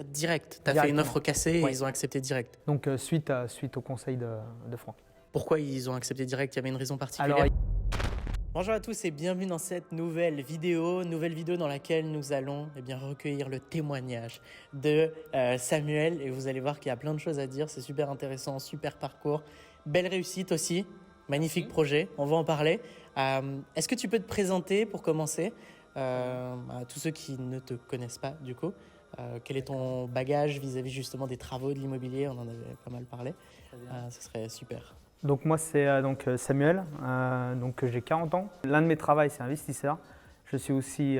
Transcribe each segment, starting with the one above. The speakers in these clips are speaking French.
Direct, tu as fait une offre cassée et Ouais. ils ont accepté direct. Donc suite au conseil de Franck. Pourquoi ils ont accepté direct? Il y avait une raison particulière? Alors, Bonjour à tous et bienvenue dans cette nouvelle vidéo dans laquelle nous allons recueillir le témoignage de Samuel, et vous allez voir qu'il y a plein de choses à dire, c'est super intéressant, super parcours, belle réussite aussi, magnifique projet, on va en parler. Est-ce que tu peux te présenter pour commencer à tous ceux qui ne te connaissent pas du coup? Quel est ton bagage vis-à-vis justement des travaux de l'immobilier? On en avait pas mal parlé, ce serait super. donc moi c'est Samuel, donc j'ai 40 ans. L'un de mes travaux c'est investisseur. Je suis aussi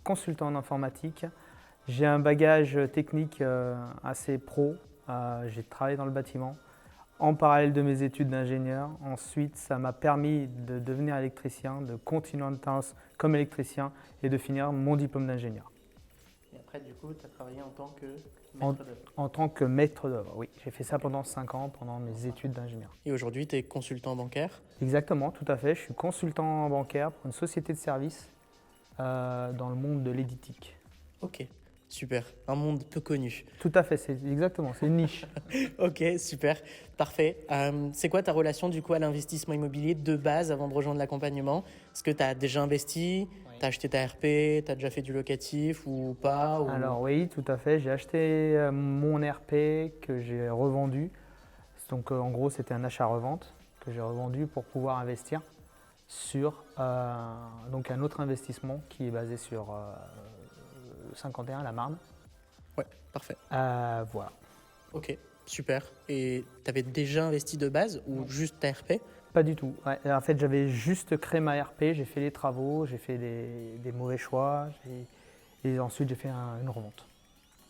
consultant en informatique. J'ai un bagage technique assez pro. J'ai travaillé dans le bâtiment en parallèle de mes études d'ingénieur. Ensuite, ça m'a permis de devenir électricien, de continuer en alternance comme électricien et de finir mon diplôme d'ingénieur. Et après, du coup, tu as travaillé en tant que En, maître d'œuvre. en tant que maître d'œuvre, oui. J'ai fait ça pendant 5 ans, pendant mes études d'ingénieur. Et aujourd'hui, tu es consultant bancaire. Exactement, tout à fait. Je suis consultant bancaire pour une société de services dans le monde de l'éditique. Ok, super. Un monde peu connu. Tout à fait, c'est exactement, c'est une niche. Ok, super, parfait. C'est quoi ta relation du coup à l'investissement immobilier de base avant de rejoindre l'accompagnement? Est-ce que tu as déjà investi? Tu as acheté ta RP? Tu as déjà fait du locatif ou pas Alors oui, tout à fait. J'ai acheté mon RP que j'ai revendu. Donc en gros, c'était un achat-revente que j'ai revendu pour pouvoir investir sur donc un autre investissement qui est basé sur le 51, la Marne. Ouais, parfait. Voilà. Ok, super. Et tu avais déjà investi de base ou juste ta RP? Pas du tout. Ouais, en fait, j'avais juste créé ma RP, j'ai fait les travaux, j'ai fait des mauvais choix et ensuite j'ai fait une revente.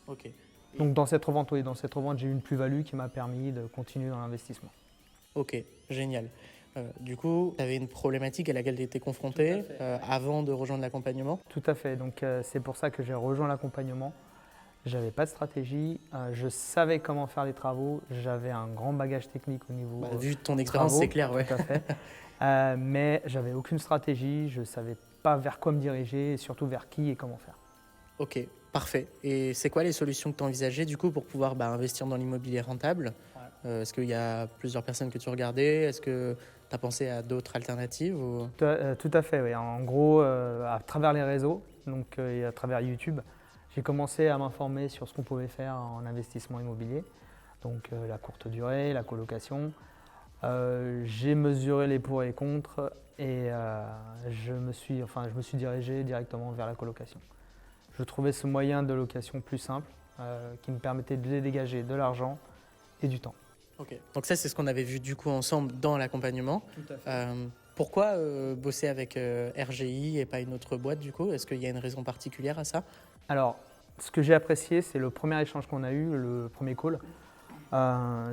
Ok. Donc dans cette revente, oui, j'ai eu une plus-value qui m'a permis de continuer dans l'investissement. Ok, génial. Du coup, tu avais une problématique à laquelle tu étais confronté avant de rejoindre l'accompagnement? Tout à fait. Donc c'est pour ça que j'ai rejoint l'accompagnement. J'avais pas de stratégie, je savais comment faire les travaux, j'avais un grand bagage technique au niveau vu ton expérience, travaux, c'est clair, ouais. tout à fait. Mais j'avais aucune stratégie, je savais pas vers quoi me diriger et surtout vers qui et comment faire. Ok, parfait. Et c'est quoi les solutions que tu envisageais du coup pour pouvoir investir dans l'immobilier rentable? Est-ce qu'il y a plusieurs personnes que tu regardais? Est-ce que tu as pensé à d'autres alternatives ou... Tout à fait, oui. En gros, à travers les réseaux donc, et à travers YouTube, j'ai commencé à m'informer sur ce qu'on pouvait faire en investissement immobilier, donc la courte durée, la colocation. J'ai mesuré les pour et les contre et je me suis dirigé directement vers la colocation. Je trouvais ce moyen de location plus simple qui me permettait de dégager de l'argent et du temps. Ok, donc ça c'est ce qu'on avait vu du coup ensemble dans l'accompagnement. Tout à fait. Pourquoi bosser avec RGI et pas une autre boîte du coup? Est-ce qu'il y a une raison particulière à ça? Alors, ce que j'ai apprécié, c'est le premier échange qu'on a eu, le premier call.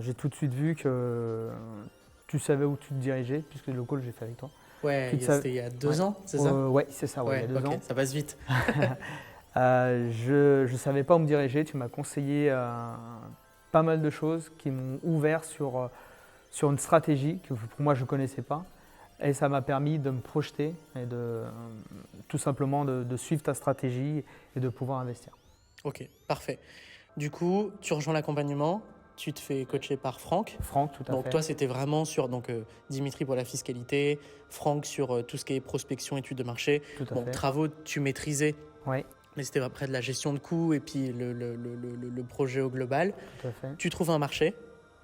J'ai tout de suite vu que tu savais où tu te dirigeais, puisque le call, j'ai fait avec toi. Ouais, c'était il y a 2 ans, c'est ça? Oui, c'est ça, il y a 2 ans. Ça passe vite. Je ne savais pas où me diriger. Tu m'as conseillé pas mal de choses qui m'ont ouvert sur une stratégie que pour moi, je ne connaissais pas. Et ça m'a permis de me projeter et tout simplement de suivre ta stratégie et de pouvoir investir. Ok, parfait. Du coup, tu rejoins l'accompagnement, tu te fais coacher par Franck. Franck, tout à fait. Donc toi, c'était vraiment sur Dimitri pour la fiscalité, Franck sur tout ce qui est prospection, études de marché. Tout à fait. Travaux, tu maîtrisais, Oui, mais c'était après de la gestion de coûts et puis le projet au global. tout à fait. Tu trouves un marché.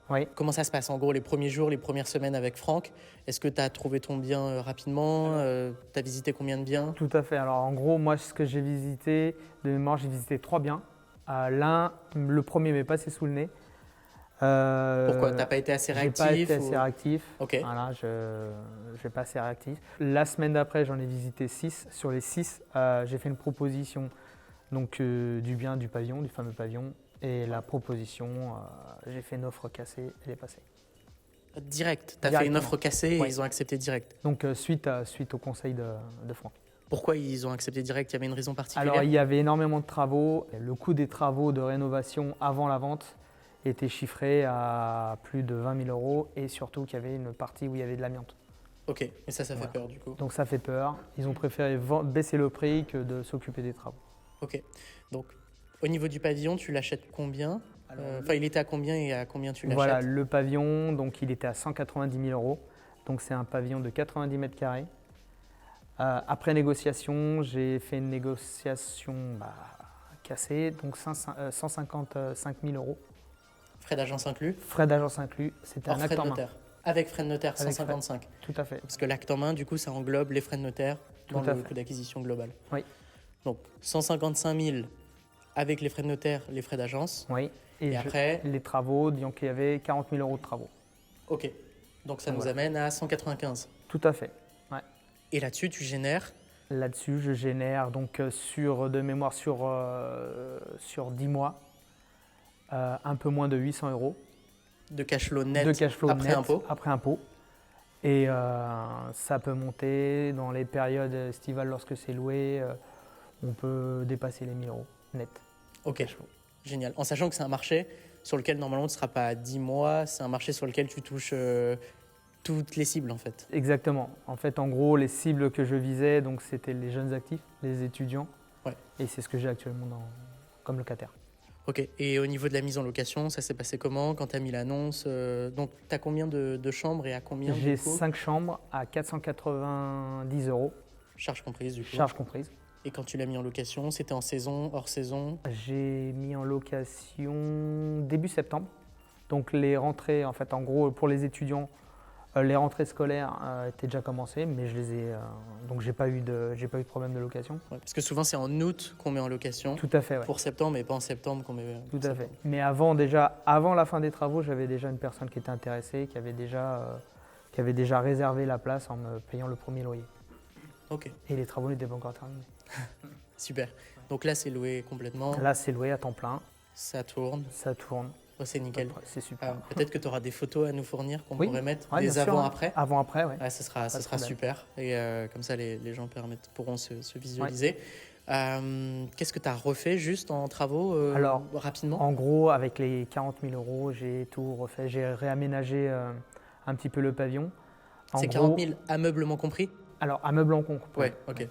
Oui. Comment ça se passe en gros les premiers jours, les premières semaines avec Franck? Est-ce que tu as trouvé ton bien rapidement? Tu as visité combien de biens? Tout à fait. Alors en gros, moi, ce que j'ai visité, de mémoire, j'ai visité 3 biens. Le premier m'est passé sous le nez. Pourquoi? Tu n'as pas été assez réactif? J'ai pas été assez réactif. Ok. Voilà, je n'ai pas assez réactif. La semaine d'après, j'en ai visité 6. Sur les 6, j'ai fait une proposition donc, du bien du pavillon, du fameux pavillon. Et la proposition, j'ai fait une offre cassée, elle est passée. Direct, tu as fait une offre cassée et Ouais. ils ont accepté direct. Donc suite au conseil de Franck. Pourquoi ils ont accepté direct? Il y avait une raison particulière? Alors il y avait énormément de travaux. Le coût des travaux de rénovation avant la vente était chiffré à plus de 20 000 euros et surtout qu'il y avait une partie où il y avait de l'amiante. Ok, et ça fait peur du coup. Donc ça fait peur. Ils ont préféré baisser le prix que de s'occuper des travaux. Ok, donc Au niveau du pavillon, tu l'achètes combien? Enfin, il était à combien et à combien tu l'achètes? Voilà, le pavillon, donc il était à 190 000 euros. Donc c'est un pavillon de 90 mètres carrés. Après négociation, j'ai fait une négociation cassée, donc 155 000 euros. Frais d'agence inclus? Frais d'agence inclus, c'était Hors un frais acte de en main. notaire. Avec frais de notaire, Avec 155. Tout à fait. Parce que l'acte en main, du coup, ça englobe les frais de notaire dans Tout à le fait. coût d'acquisition global. Oui. Donc 155 000 avec les frais de notaire, les frais d'agence. Oui. Et après, les travaux, disons qu'il y avait 40 000 euros de travaux. ok. Donc ça Donc nous voilà. amène à 195. Tout à fait. Ouais. Et là-dessus, tu génères Là-dessus, je génère donc de mémoire sur 10 mois, un peu moins de 800 euros de cash flow net de cash flow après net impôt. après impôt. Et ça peut monter dans les périodes estivales lorsque c'est loué, on peut dépasser les 1 000 euros net. Ok, Cash flow. génial. En sachant que c'est un marché sur lequel normalement tu ne seras pas à 10 mois, c'est un marché sur lequel tu touches toutes les cibles en fait. Exactement. En fait, en gros, les cibles que je visais, donc c'était les jeunes actifs, les étudiants. Ouais. Et c'est ce que j'ai actuellement comme locataire. Ok, et au niveau de la mise en location, ça s'est passé comment quand tu as mis l'annonce donc tu as combien de chambres et à combien J'ai du coup 5 chambres à 490 euros, Charges comprises du coup. charges comprises. Et quand tu l'as mis en location, c'était en saison, hors saison? J'ai mis en location début septembre. Donc les rentrées, en fait, en gros, pour les étudiants, les rentrées scolaires étaient déjà commencées, mais je les ai, donc j'ai pas eu de problème de location. Ouais, parce que souvent c'est en août qu'on met en location Tout à fait, ouais. pour septembre et pas en septembre qu'on met. Tout pour à fait. septembre. Mais avant la fin des travaux, j'avais déjà une personne qui était intéressée, qui avait déjà réservé la place en me payant le premier loyer. Ok, Et les travaux n'étaient pas encore terminés. super. Donc là c'est loué complètement, Là, c'est loué à temps plein, ça tourne, ça tourne, oh, c'est nickel. c'est super. Peut-être que tu auras des photos à nous fournir qu'on Oui. pourrait mettre, Ouais, des bien sûr, hein. avant-après. Avant-après, ouais. Ouais, ça sera de problème. super. Et comme ça, les gens pourront se visualiser. Qu'est-ce que tu as refait juste en travaux Alors, rapidement? En gros, avec les 40 000 euros, j'ai tout refait. J'ai réaménagé un petit peu le pavillon. C'est 40 000 ameublement compris? Alors, ameublement compris. Ouais, ok. Ouais.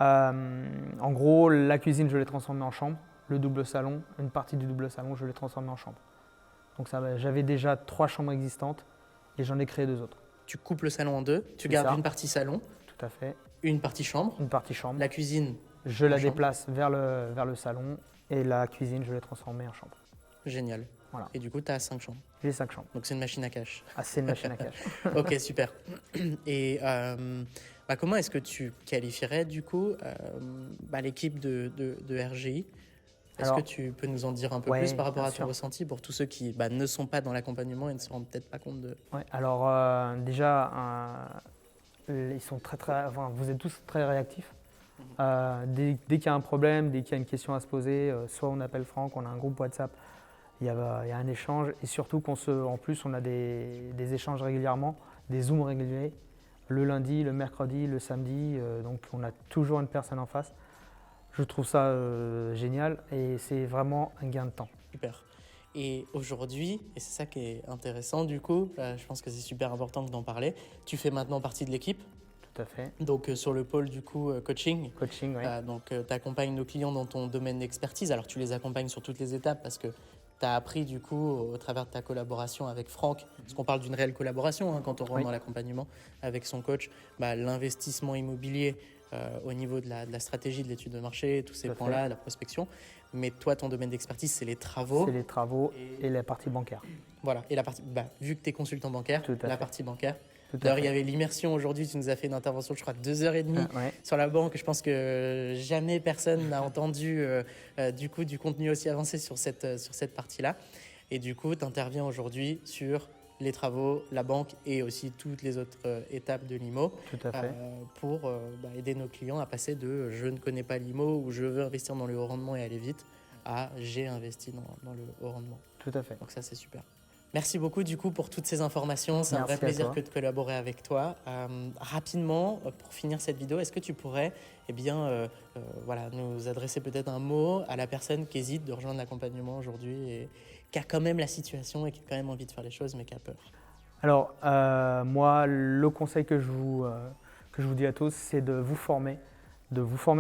En gros, la cuisine, je l'ai transformée en chambre. Le double salon, une partie du double salon, je l'ai transformé en chambre. Donc j'avais déjà 3 chambres existantes et j'en ai créé 2 autres. Tu coupes le salon en deux, tu C'est gardes ça. une partie salon, Tout à fait. une partie chambre, Une partie chambre. la cuisine, Je la en chambre. déplace vers le salon et la cuisine, je l'ai transformée en chambre. Génial. Voilà. Et du coup, tu as 5 chambres. J'ai 5 chambres. Donc c'est une machine à cash. Ah, c'est une machine à cash. Ok, super. Et comment est-ce que tu qualifierais du coup l'équipe de RGI? Est-ce Alors, que tu peux nous en dire un peu ouais, plus par rapport bien à ton sûr. ressenti pour tous ceux qui ne sont pas dans l'accompagnement et ne se rendent peut-être pas compte de… Ouais, alors déjà, ils sont vous êtes tous très réactifs. Dès qu'il y a un problème, dès qu'il y a une question à se poser, soit on appelle Franck, on a un groupe WhatsApp, il y a un échange et surtout en plus on a des échanges régulièrement, des zooms réguliers, le lundi, le mercredi, le samedi, donc on a toujours une personne en face. Je trouve ça génial et c'est vraiment un gain de temps. Super. Et aujourd'hui, et c'est ça qui est intéressant du coup, je pense que c'est super important d'en parler, tu fais maintenant partie de l'équipe, Tout à fait. donc sur le pôle du coup coaching. Coaching, oui. Donc tu accompagnes nos clients dans ton domaine d'expertise, alors tu les accompagnes sur toutes les étapes parce que tu as appris du coup au travers de ta collaboration avec Franck, parce qu'on parle d'une réelle collaboration quand on rentre Oui. dans l'accompagnement avec son coach, l'investissement immobilier au niveau de la stratégie de l'étude de marché, tous ces Tout à points-là, la prospection. Mais toi, ton domaine d'expertise, c'est les travaux. C'est les travaux et la partie bancaire. Voilà, et la partie, vu que tu es consultant bancaire, Tout à la fait. partie bancaire. Tout à D'ailleurs, il y fait. avait l'immersion aujourd'hui, tu nous as fait une intervention, je crois, de 2h30 Ouais. sur la banque. Je pense que jamais personne n'a entendu du contenu aussi avancé sur cette partie-là. Et du coup, tu interviens aujourd'hui sur les travaux, la banque et aussi toutes les autres étapes de l'IMO Tout à fait. pour aider nos clients à passer de je ne connais pas l'IMO ou je veux investir dans le haut rendement et aller vite à j'ai investi dans le haut rendement. Tout à fait. Donc ça, c'est super. Merci beaucoup du coup pour toutes ces informations. C'est un vrai Merci à plaisir toi. que de collaborer avec toi. Rapidement, pour finir cette vidéo, est-ce que tu pourrais nous adresser peut-être un mot à la personne qui hésite de rejoindre l'accompagnement aujourd'hui et qui a quand même la situation et qui a quand même envie de faire les choses mais qui a peur? Alors, moi, le conseil que je vous dis à tous, c'est de vous former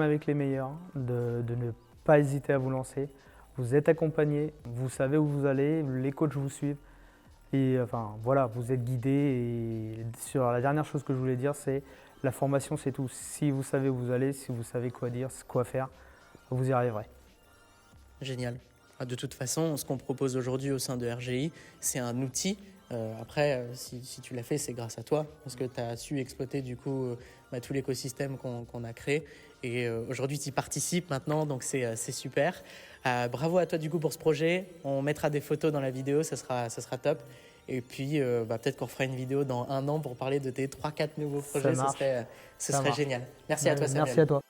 avec les meilleurs, de ne pas hésiter à vous lancer. Vous êtes accompagné, vous savez où vous allez, les coachs vous suivent. Et enfin voilà, vous êtes guidé. Et sur la dernière chose que je voulais dire, c'est la formation, c'est tout. Si vous savez où vous allez, si vous savez quoi dire, quoi faire, vous y arriverez. Génial. De toute façon, ce qu'on propose aujourd'hui au sein de RGI, c'est un outil. Après, si tu l'as fait, c'est grâce à toi, parce que tu as su exploiter du coup tout l'écosystème qu'on a créé. Et aujourd'hui, tu y participes maintenant, donc c'est super. Bravo à toi du coup pour ce projet. On mettra des photos dans la vidéo, ça sera top. Et puis, peut-être qu'on fera une vidéo dans 1 an pour parler de tes 3-4 nouveaux projets. Ça marche. Ce serait génial. Merci à toi, Samuel. Merci à toi.